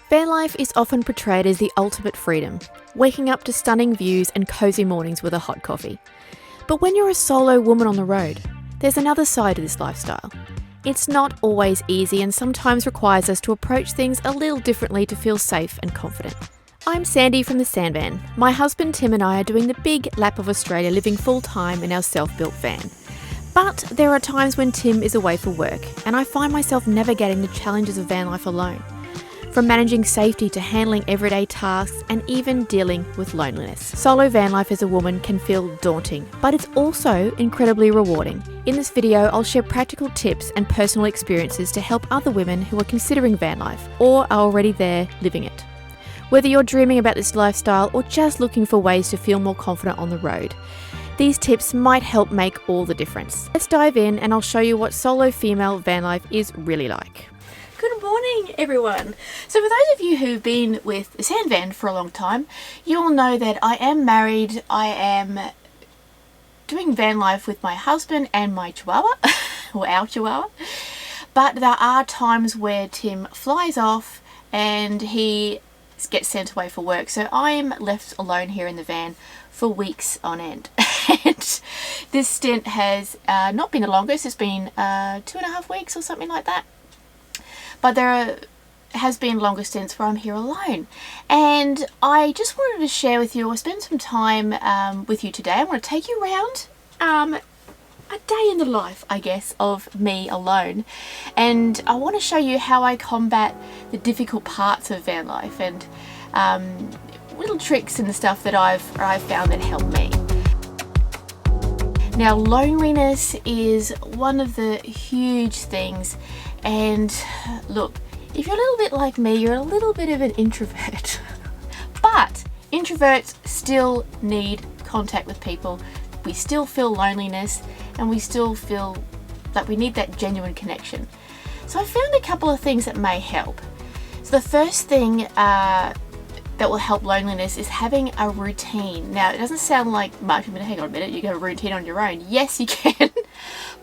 Van life is often portrayed as the ultimate freedom, waking up to stunning views and cosy mornings with a hot coffee. But when you're a solo woman on the road, there's another side to this lifestyle. It's not always easy and sometimes requires us to approach things a little differently to feel safe and confident. I'm Sandy from the Sandvan. My husband Tim and I are doing the big lap of Australia, living full-time in our self-built van. But there are times when Tim is away for work and I find myself navigating the challenges of van life alone. From managing safety to handling everyday tasks and even dealing with loneliness. Solo van life as a woman can feel daunting, but it's also incredibly rewarding. In this video, I'll share practical tips and personal experiences to help other women who are considering van life or are already there living it. Whether you're dreaming about this lifestyle or just looking for ways to feel more confident on the road, these tips might help make all the difference. Let's dive in and I'll show you what solo female van life is really like. Good morning, everyone. So for those of you who've been with the Sandvan for a long time, you'll know that I am married. I am doing van life with my husband and my chihuahua, or our chihuahua. But there are times where Tim flies off and he gets sent away for work. So I'm left alone here in the van for weeks on end. And this stint has not been the longest. It's been 2.5 weeks or something like that. But there has been longer stints where I'm here alone. And I just wanted to share with you, or spend some time with you today. I want to take you around a day in the life, I guess, of me alone. And I want to show you how I combat the difficult parts of van life and little tricks and the stuff that I've found that help me. Now, loneliness is one of the huge things. And look, if you're a little bit like me, you're a little bit of an introvert. But introverts still need contact with people. We still feel loneliness and we still feel like we need that genuine connection. So I found a couple of things that may help. So the first thing that will help loneliness is having a routine. Now, it doesn't sound like much. Hang on a minute, you can have a routine on your own. Yes, you can.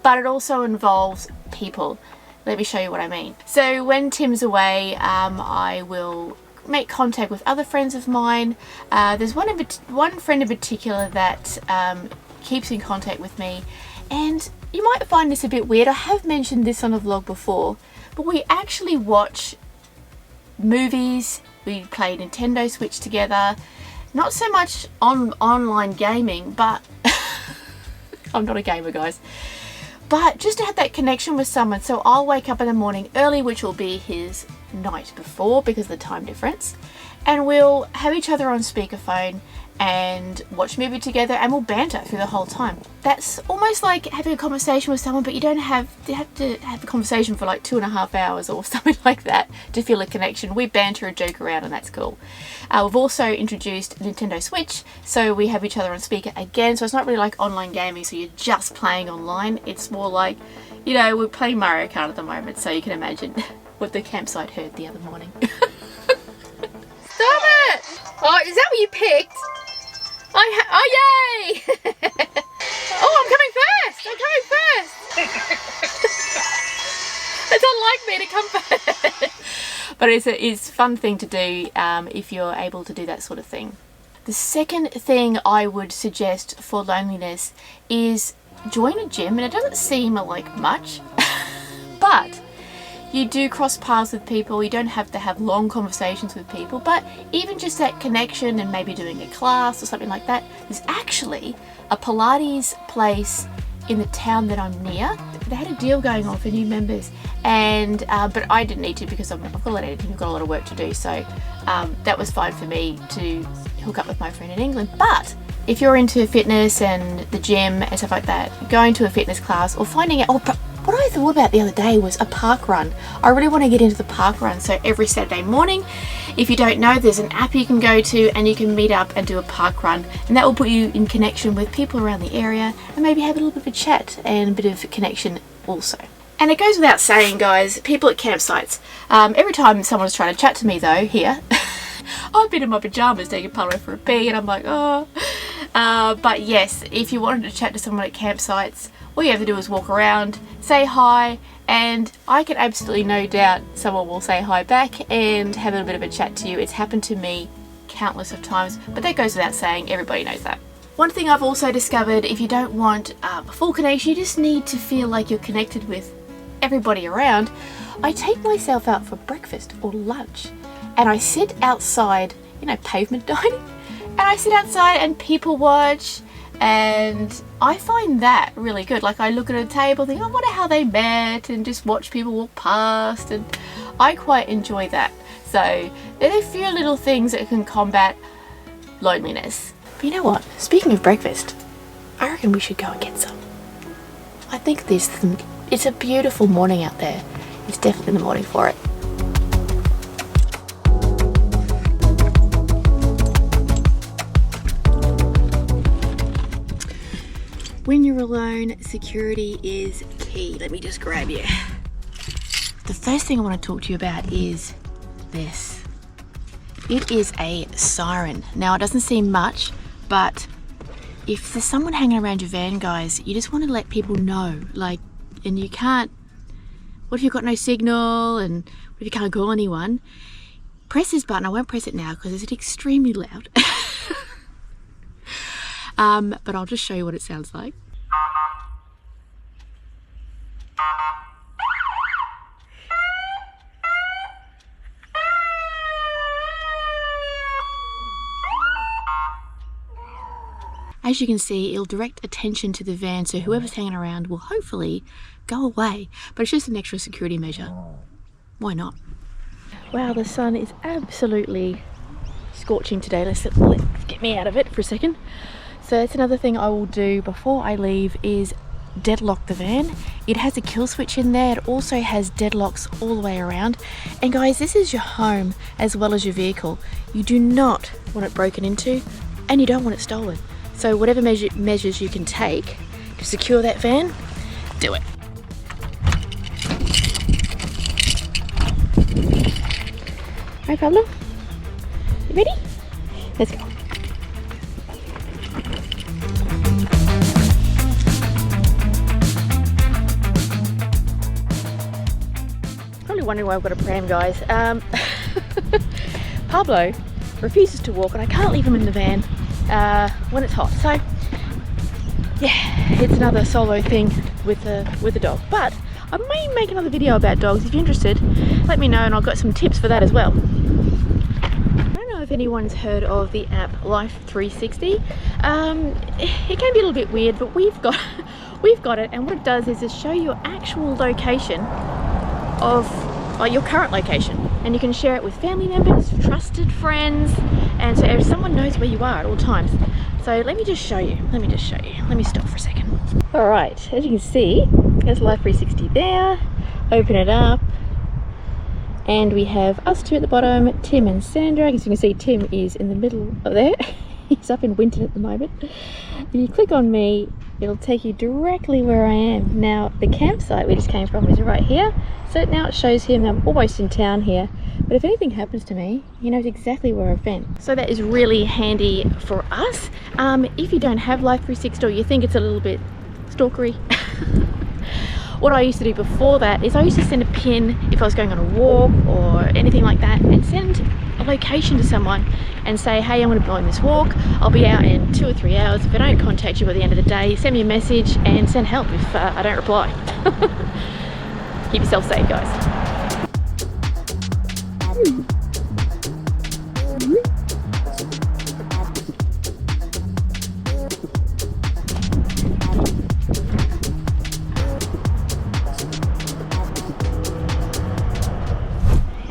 But it also involves people. Let me show you what I mean. So when Tim's away, I will make contact with other friends of mine. There's one friend in particular that keeps in contact with me. And you might find this a bit weird. I have mentioned this on a vlog before, but we actually watch movies. We play Nintendo Switch together. Not so much online gaming, but I'm not a gamer, guys. But just to have that connection with someone. So I'll wake up in the morning early, which will be his night before because of the time difference. And we'll have each other on speakerphone and watch a movie together and we'll banter through the whole time. That's almost like having a conversation with someone, but you have to have a conversation for like 2.5 hours or something like that to feel a connection. We banter and joke around and that's cool. We've also introduced Nintendo Switch, so we have each other on speaker again. So it's not really like online gaming, so you're just playing online. It's more like, you know, we're playing Mario Kart at the moment, so you can imagine what the campsite heard the other morning. Stop it! Oh, is that what you picked? Oh, yay! Oh, I'm coming first! It's unlike me to come first. But it's a fun thing to do if you're able to do that sort of thing. The second thing I would suggest for loneliness is join a gym. And it doesn't seem like much, but you do cross paths with people. You don't have to have long conversations with people, but even just that connection and maybe doing a class or something like that. There's actually a Pilates place in the town that I'm near. They had a deal going on for new members, and but I didn't need to because I've got a lot of work to do. So that was fine for me to hook up with my friend in England. But if you're into fitness and the gym and stuff like that, going to a fitness class or finding out. What I thought about the other day was a park run. I really want to get into the park run. So every Saturday morning, if you don't know, there's an app you can go to and you can meet up and do a park run. And that will put you in connection with people around the area and maybe have a little bit of a chat and a bit of connection also. And it goes without saying, guys, people at campsites, every time someone's trying to chat to me though, here, I've been in my pajamas taking Pablo for a pee and I'm like, oh. But yes, if you wanted to chat to someone at campsites, All you have to do is walk around, say hi, and I can absolutely no doubt someone will say hi back and have a bit of a chat to you. It's happened to me countless of times, but that goes without saying, everybody knows that. One thing I've also discovered, if you don't want a full connection, you just need to feel like you're connected with everybody around, I take myself out for breakfast or lunch and I sit outside, you know, pavement dining, and I sit outside and people watch, and I find that really good. Like, I look at a table, think, I wonder how they met, and just watch people walk past, and I quite enjoy that. So there are a few little things that can combat loneliness. But you know what? Speaking of breakfast, I reckon we should go and get some. I think it's a beautiful morning out there. It's definitely the morning for it. When you're alone, security is key. Let me just grab you. The first thing I want to talk to you about is this. It is a siren. Now, it doesn't seem much, but if there's someone hanging around your van, guys, you just want to let people know. Like, and you can't, what if you've got no signal, and what if you can't call anyone? Press this button. I won't press it now because it's extremely loud. But I'll just show you what it sounds like. As you can see, it'll direct attention to the van, so whoever's hanging around will hopefully go away. But it's just an extra security measure. Why not? Wow, the sun is absolutely scorching today. Let's get me out of it for a second. So that's another thing I will do before I leave, is deadlock the van. It has a kill switch in there. It also has deadlocks all the way around. And guys, this is your home as well as your vehicle. You do not want it broken into, and you don't want it stolen. So whatever measures you can take to secure that van, do it. Hi Pablo, you ready? Let's go. Probably wondering why I've got a pram, guys. Pablo refuses to walk, and I can't leave him in the van when it's hot. So yeah, it's another solo thing with a dog. But I may make another video about dogs. If you're interested, let me know, and I've got some tips for that as well. I don't know if anyone's heard of the app Life 360. It can be a little bit weird, but we've got it, and what it does is it show your actual location of your current location, and you can share it with family members, trusted friends, and so someone knows where you are at all times. So let me just show you. Let me stop for a second. All right, as you can see, there's Life 360 there. Open it up, and we have us two at the bottom, Tim and Sandra. As you can see, Tim is in the middle of there. He's up in Winton at the moment. If you click on me, it'll take you directly where I am. Now, the campsite we just came from is right here. So now it shows him I'm almost in town here. But if anything happens to me, he knows exactly where I've been. So that is really handy for us. If you don't have Life 360, or you think it's a little bit stalkery, what I used to do before that is I used to send a pin if I was going on a walk or anything like that, and send a location to someone and say, hey, I'm going to be on this walk, I'll be out in 2 or 3 hours. If I don't contact you by the end of the day, send me a message and send help if I don't reply. Keep yourself safe, guys.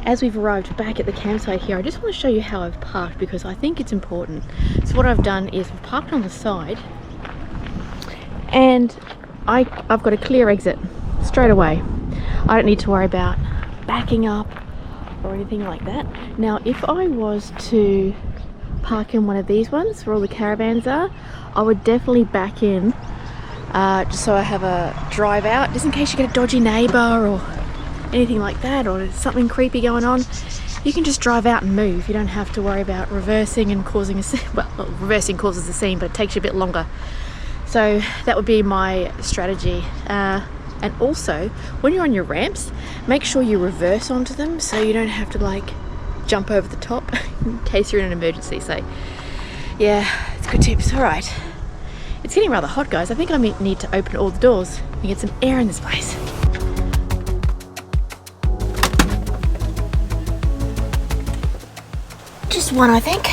As we've arrived back at the campsite here, I just want to show you how I've parked, because I think it's important. So what I've done is I've parked on the side, and I've got a clear exit straight away. I don't need to worry about backing up or anything like that. Now, if I was to park in one of these ones where all the caravans are, I would definitely back in, just so I have a drive out, just in case you get a dodgy neighbour or anything like that, or there's something creepy going on. You can just drive out and move. You don't have to worry about reversing and causing a scene. Well, reversing causes a scene, but it takes you a bit longer. So that would be my strategy. And also, when you're on your ramps, make sure you reverse onto them so you don't have to like jump over the top in case you're in an emergency. So yeah, it's good tips. All right, it's getting rather hot, guys. I think I need to open all the doors and get some air in this place. Just one, I think.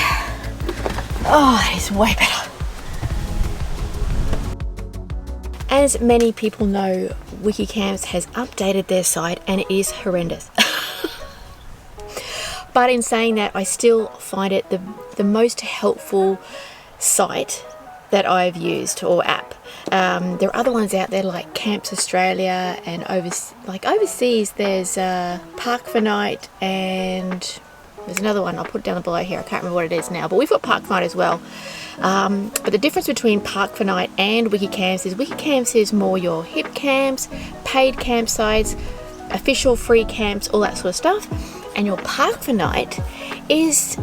Oh, it's way better. As many people know, Wikicamps has updated their site and it is horrendous. But in saying that, I still find it the most helpful site that I've used, or app. There are other ones out there like Camps Australia, and overseas there's Park for Night, and there's another one, I'll put it down below here, I can't remember what it is now, but we've got Park for Night as well. But the difference between Park for Night and Wikicamps is more your hip camps, paid campsites, official free camps, all that sort of stuff. And your Park for Night is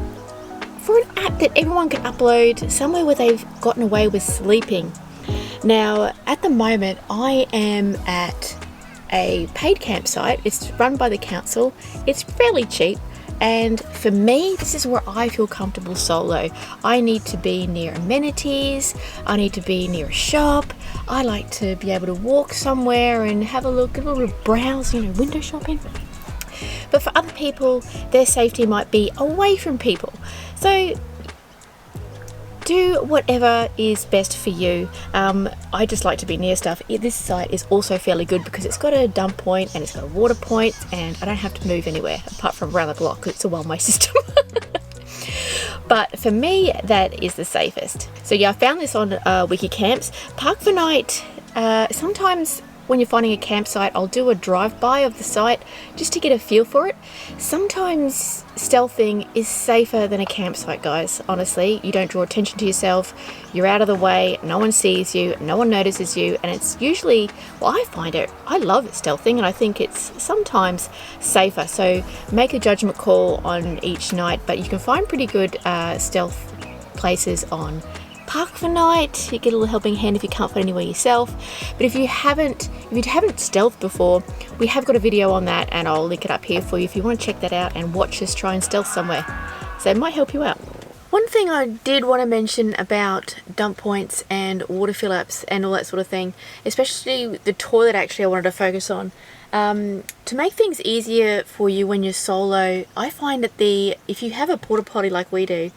for an app that everyone can upload somewhere where they've gotten away with sleeping. Now, at the moment, I am at a paid campsite. It's run by the council. It's fairly cheap. And for me, this is where I feel comfortable solo. I need to be near amenities. I need to be near a shop. I like to be able to walk somewhere and have a look, a little browse, window shopping. But for other people, their safety might be away from people. So do whatever is best for you. I just like to be near stuff. This site is also fairly good because it's got a dump point and it's got a water point, and I don't have to move anywhere apart from around the block because it's a one-way system. But for me, that is the safest. So yeah, I found this on Wikicamps. Park for Night, sometimes when you're finding a campsite, I'll do a drive-by of the site just to get a feel for it. Sometimes stealthing is safer than a campsite, guys. Honestly, you don't draw attention to yourself, you're out of the way, no one sees you, no one notices you, and it's usually, I love stealthing, and I think it's sometimes safer. So make a judgment call on each night, but you can find pretty good stealth places on Park for Night. You get a little helping hand if you can't find anywhere yourself. But if you haven't stealthed before, we have got a video on that, and I'll link it up here for you if you want to check that out and watch us try and stealth somewhere. So it might help you out. One thing I did want to mention about dump points and water fill-ups and all that sort of thing, especially the toilet, actually I wanted to focus on. To make things easier for you when you're solo, I find that if you have a porta potty like we do,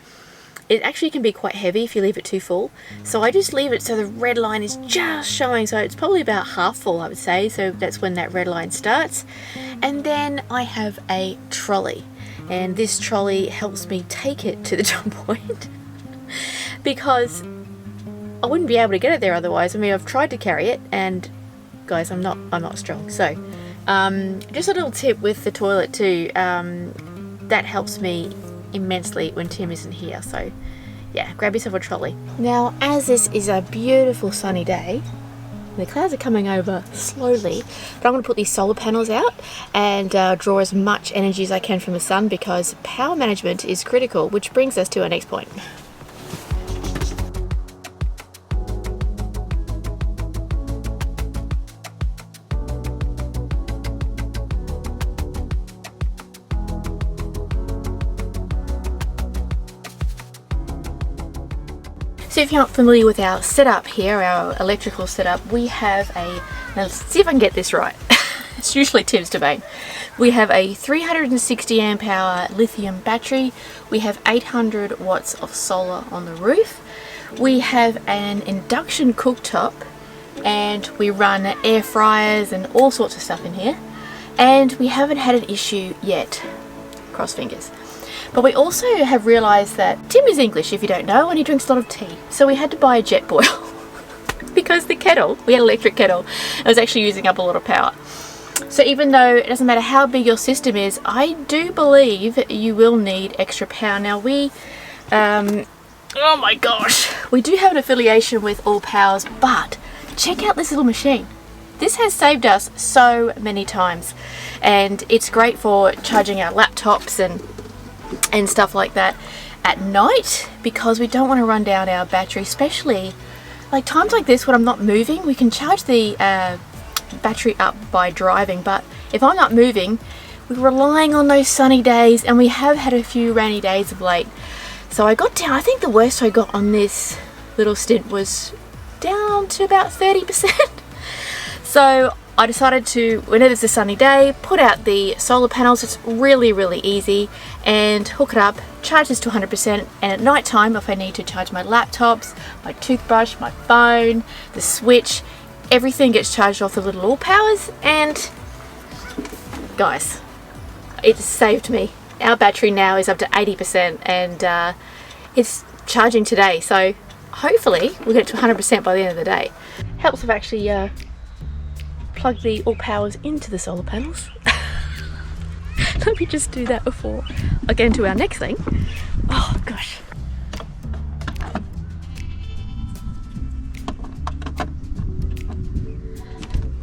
it actually can be quite heavy if you leave it too full. So I just leave it so the red line is just showing. So it's probably about half full, I would say. So that's when that red line starts. And then I have a trolley. And this trolley helps me take it to the dump point. Because I wouldn't be able to get it there otherwise. I mean, I've tried to carry it, and guys, I'm not strong. So just a little tip with the toilet too. That helps me immensely when Tim isn't here. So yeah, grab yourself a trolley. Now, as this is a beautiful sunny day, the clouds are coming over slowly, but I'm going to put these solar panels out and draw as much energy as I can from the sun, because power management is critical, which brings us to our next point. So if you're not familiar with our setup here, our electrical setup, we have now let's see if I can get this right. It's usually Tim's domain. We have a 360 amp hour lithium battery. We have 800 watts of solar on the roof. We have an induction cooktop, and we run air fryers and all sorts of stuff in here. And we haven't had an issue yet. Cross fingers. But we also have realised that Tim is English, if you don't know, and he drinks a lot of tea. So we had to buy a jet boil because the kettle, we had an electric kettle, it was actually using up a lot of power. So even though it doesn't matter how big your system is, I do believe you will need extra power. Now oh my gosh, we do have an affiliation with All Powers, but check out this little machine. This has saved us so many times, and it's great for charging our laptops and stuff like that at night, because we don't want to run down our battery, especially like times like this when I'm not moving, we can charge the battery up by driving, but if I'm not moving, we're relying on those sunny days, and we have had a few rainy days of late. So I got down, I think the worst I got on this little stint was down to about 30%. So I decided to, whenever it's a sunny day, put out the solar panels. It's really, really easy, and hook it up, charge this to 100%, and at night time, if I need to charge my laptops, my toothbrush, my phone, the switch, everything gets charged off the little all powers, and guys, it saved me. Our battery now is up to 80%, and it's charging today, so hopefully we'll get to 100% by the end of the day. Helps if actually plug the all powers into the solar panels. Let me just do that before I get into our next thing. Oh gosh.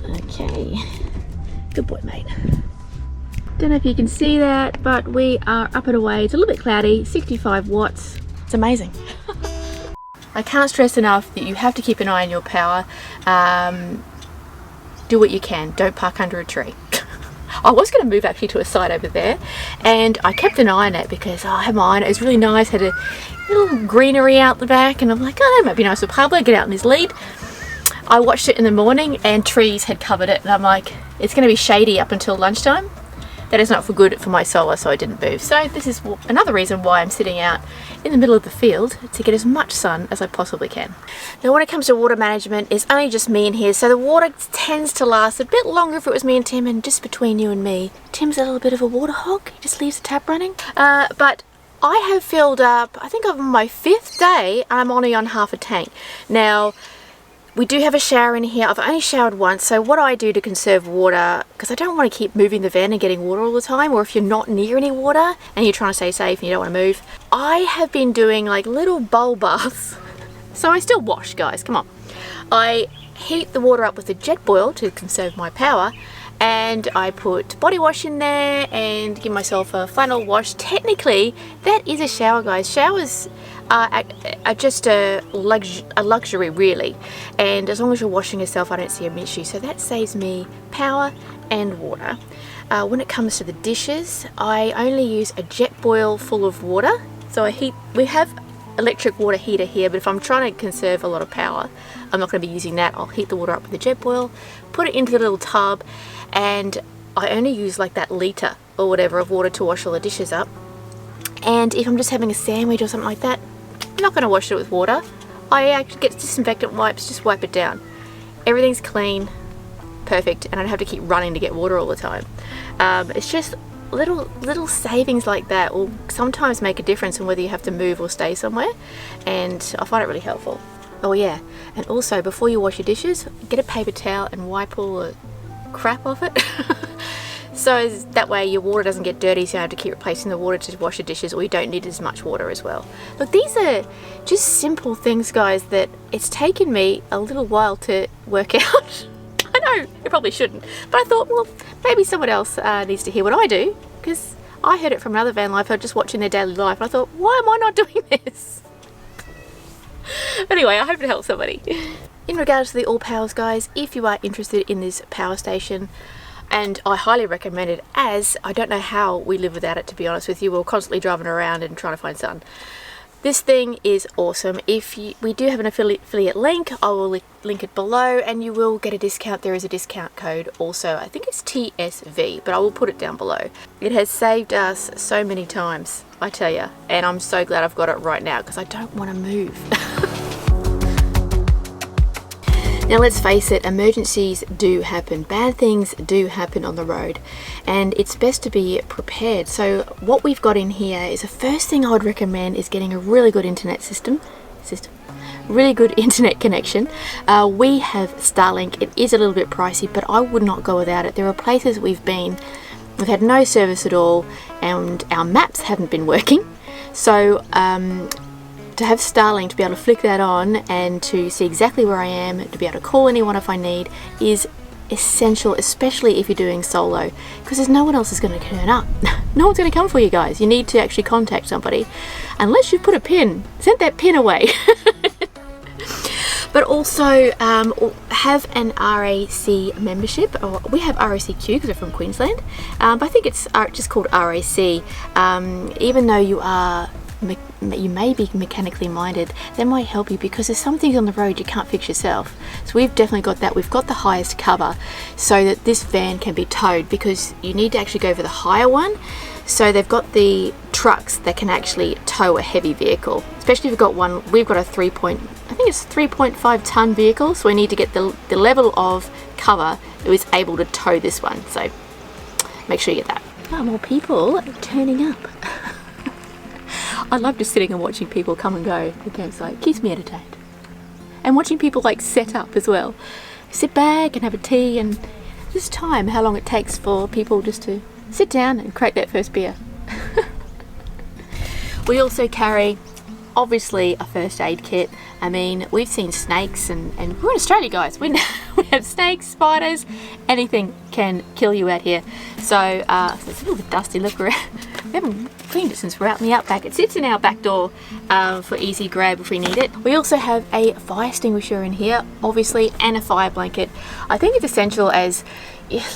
Okay, good boy, mate. Don't know if you can see that, but we are up and away. It's a little bit cloudy, 65 watts. It's amazing. I can't stress enough that you have to keep an eye on your power. Do what you can. Don't park under a tree. I was going to move actually to a side over there, and I kept an eye on it because I had my eye on it. It was really nice. Had a little greenery out the back, and I'm like, oh, that might be nice for Pablo. Get out in his lead. I watched it in the morning, and trees had covered it, and I'm like, it's going to be shady up until lunchtime. That is not for good for my solar, so I didn't move. So this is another reason why I'm sitting out in the middle of the field, to get as much sun as I possibly can. Now when it comes to water management, it's only just me in here, so the water tends to last a bit longer if it was me and Tim, and just between you and me, Tim's a little bit of a water hog. He just leaves the tap running. But I have filled up, I think on my 5th day, I'm only on half a tank. Now, we do have a shower in here. I've only showered once, so what I do to conserve water, because I don't want to keep moving the van and getting water all the time, or if you're not near any water and you're trying to stay safe and you don't want to move, I have been doing like little bowl baths. So I still wash, guys, come on. I heat the water up with a jet boil to conserve my power, and I put body wash in there and give myself a flannel wash. Technically, that is a shower, guys. Showers are just a luxury, really, and as long as you're washing yourself, I don't see an issue. So that saves me power and water. When it comes to the dishes, I only use a jet boil full of water. So we have electric water heater here, but if I'm trying to conserve a lot of power, I'm not going to be using that. I'll heat the water up with a jet boil, put it into the little tub, and I only use like that litre or whatever of water to wash all the dishes up. And if I'm just having a sandwich or something like that, I'm not going to wash it with water. I actually get disinfectant wipes, just wipe it down. Everything's clean, perfect, and I don't have to keep running to get water all the time. It's just little savings like that will sometimes make a difference in whether you have to move or stay somewhere, and I find it really helpful. Oh yeah, and also before you wash your dishes, get a paper towel and wipe all the crap off it. So that way your water doesn't get dirty, so you don't have to keep replacing the water to wash the dishes, or you don't need as much water as well. Look, these are just simple things, guys, that it's taken me a little while to work out. I know, it probably shouldn't, but I thought, well, maybe someone else needs to hear what I do, because I heard it from another van lifer just watching their daily life, and I thought, why am I not doing this? Anyway, I hope it helps somebody. In regards to the all powers, guys, if you are interested in this power station, and I highly recommend it, as I don't know how we live without it, to be honest with you. We're constantly driving around and trying to find sun. This thing is awesome. We do have an affiliate link. I will link it below, and you will get a discount. There is a discount code also. I think it's TSV, but I will put it down below. It has saved us so many times, I tell you, and I'm so glad I've got it right now because I don't want to move. Now let's face it, emergencies do happen. Bad things do happen on the road, and it's best to be prepared. So what we've got in here is, the first thing I would recommend is getting a really good internet really good internet connection. We have Starlink. It is a little bit pricey, but I would not go without it. There are places we've been, we've had no service at all, and our maps haven't been working. So to have Starlink, to be able to flick that on and to see exactly where I am, to be able to call anyone if I need, is essential, especially if you're doing solo, because there's no one else is going to turn up. No one's going to come for you guys. You need to actually contact somebody, unless you put a pin. Send that pin away. but also have an RAC membership. Or we have RACQ because we're from Queensland, but I think it's just called RAC. Even though you may be mechanically minded, that might help you because there's some things on the road you can't fix yourself. So we've definitely got that. We've got the highest cover so that this van can be towed, because you need to actually go for the higher one. So they've got the trucks that can actually tow a heavy vehicle, especially if you've got one. We've got a 3.5 ton vehicle, so we need to get the level of cover that is able to tow this one. So make sure you get that. Oh, more people turning up. I love just sitting and watching people come and go at the campsite. It keeps me entertained. And watching people like set up as well. Sit back and have a tea, and just time how long it takes for people just to sit down and crack that first beer. We also carry, obviously, a first aid kit. I mean, we've seen snakes, and we're in Australia, guys. We have snakes, spiders, anything can kill you out here. So it's a little bit dusty. Look, we haven't cleaned it since we're out in the outback. It sits in our back door for easy grab if we need it. We also have a fire extinguisher in here, obviously, and a fire blanket. I think it's essential as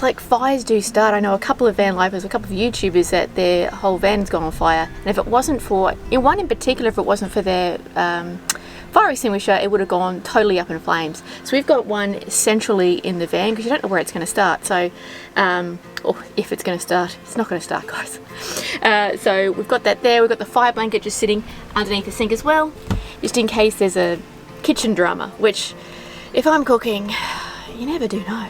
like fires do start. I know a couple of van lifers, a couple of YouTubers that their whole van's gone on fire, and if it wasn't for, in one in particular, if it wasn't for their fire extinguisher, it would have gone totally up in flames. So we've got one centrally in the van because you don't know where it's going to start. So, or if it's going to start, it's not going to start, guys. So we've got that there. We've got the fire blanket just sitting underneath the sink as well, just in case there's a kitchen drama, which if I'm cooking, you never do know.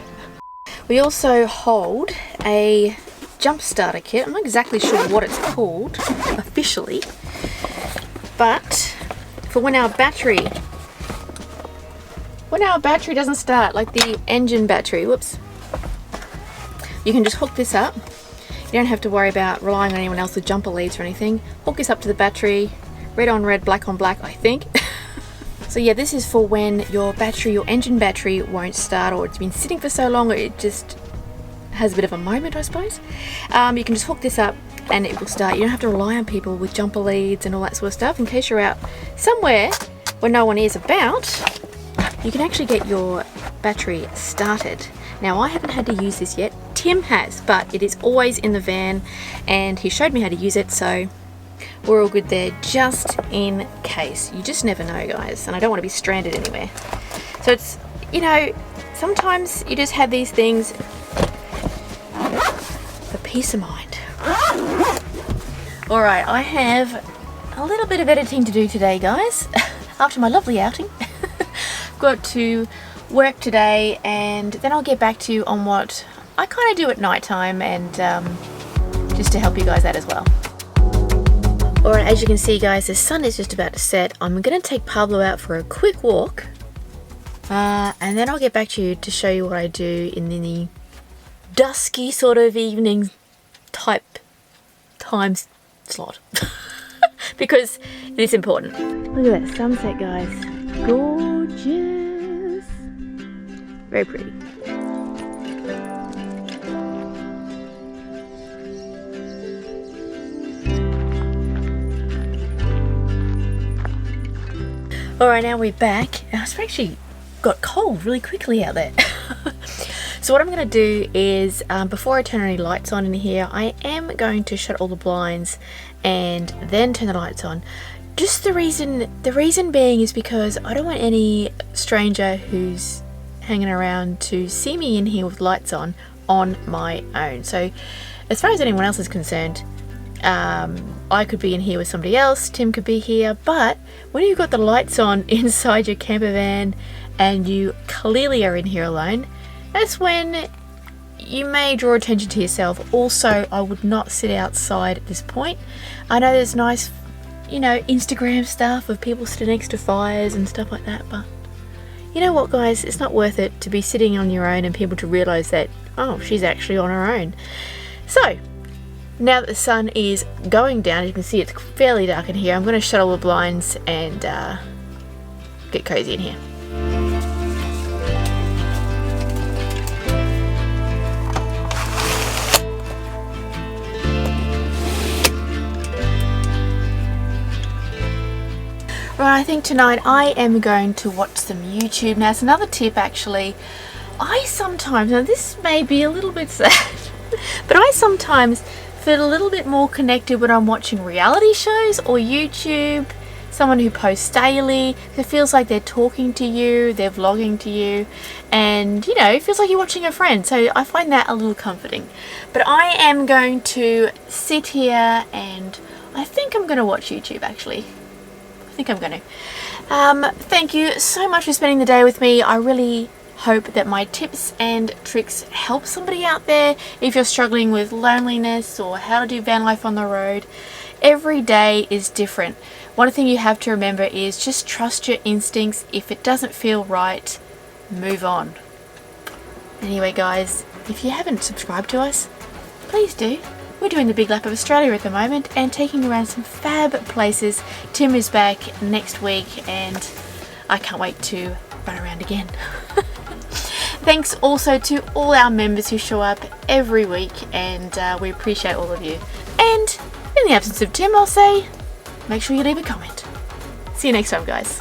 We also hold a jump starter kit. I'm not exactly sure what it's called officially, but for when our battery doesn't start, like the engine battery, whoops, you can just hook this up. You don't have to worry about relying on anyone else with jumper leads or anything. Hook this up to the battery, red on red, black on black, I think. So yeah, this is for when your engine battery won't start, or it's been sitting for so long, or it just has a bit of a moment, I suppose. You can just hook this up and it will start. You don't have to rely on people with jumper leads and all that sort of stuff. In case you're out somewhere where no one is about, you can actually get your battery started. Now, I haven't had to use this yet. Tim has, but it is always in the van and he showed me how to use it, so we're all good there, just in case. You just never know, guys, and I don't want to be stranded anywhere. So it's, you know, sometimes you just have these things for peace of mind. Alright, I have a little bit of editing to do today, guys. After my lovely outing. Got to work today, and then I'll get back to you on what I kind of do at night time, and just to help you guys out as well. Alright, as you can see, guys, the sun is just about to set. I'm going to take Pablo out for a quick walk, and then I'll get back to you to show you what I do in the dusky sort of evening type time slot. Because it is important. Look at that sunset, guys. Gorgeous. Very pretty. Alright, now we're back. It's actually got cold really quickly out there. So what I'm going to do is, before I turn any lights on in here, I am going to shut all the blinds and then turn the lights on. Just the reason being is because I don't want any stranger who's hanging around to see me in here with lights on my own. So as far as anyone else is concerned, I could be in here with somebody else, Tim could be here, but when you've got the lights on inside your camper van and you clearly are in here alone, that's when you may draw attention to yourself. Also, I would not sit outside at this point. I know there's nice, you know, Instagram stuff of people sitting next to fires and stuff like that, but you know what, guys, it's not worth it to be sitting on your own and people to realise that, oh, she's actually on her own. So now that the sun is going down, you can see it's fairly dark in here. I'm going to shut all the blinds and get cozy in here. Right, I think tonight I am going to watch some YouTube. Now, it's another tip actually. I sometimes, now this may be a little bit sad, but I sometimes feel a little bit more connected when I'm watching reality shows or YouTube, someone who posts daily. It feels like they're talking to you, they're vlogging to you, and you know, it feels like you're watching a friend. So I find that a little comforting. But I am going to sit here and I think I'm going to watch YouTube actually. I think I'm going to. Thank you so much for spending the day with me. I really hope that my tips and tricks help somebody out there if you're struggling with loneliness or how to do van life on the road. Every day is different. One thing you have to remember is just trust your instincts. If it doesn't feel right, move on. Anyway guys, if you haven't subscribed to us, please do. We're doing the big lap of Australia at the moment and taking around some fab places. Tim is back next week and I can't wait to run around again. Thanks also to all our members who show up every week, and we appreciate all of you. And in the absence of Tim, I'll say, make sure you leave a comment. See you next time, guys.